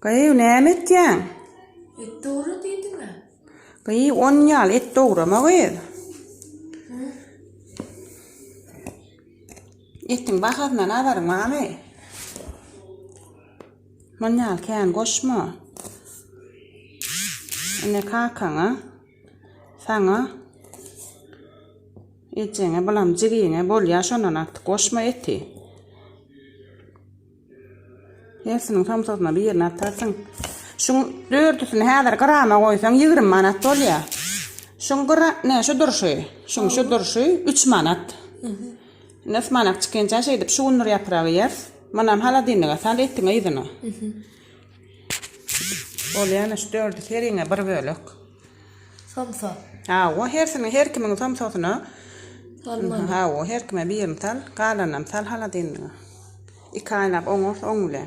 Kayı nämet ýa? Doğru diýdiňmi? Kayı 10 ýaly et dograma goýar. Ettiň bahasyndan abaryň many. Man ýaly kän goşma. Ene kakaňa, saňa, etjeňe bulam jigiňe bolýar şondan atdy goşma eti. Hepsiniň samsatyna bir ýerine atarsyň. Şuň dördüsini häzir grama goýsaň 20 manat bolýar. Şuň şu durşy, şu durşy 3 manat. Nes manat çykençä şey dip şuňur ýapragy ýer. Manam haladynlyga sal etdiňe ýydyny. Bolýar şu dördü seriňe bir bölük. Samsa. Ha, o her kimiň samsatyna. Ha, o her kime bir ýerim sal, galanam sal haladynlyga. İki aýlap oňur oňule.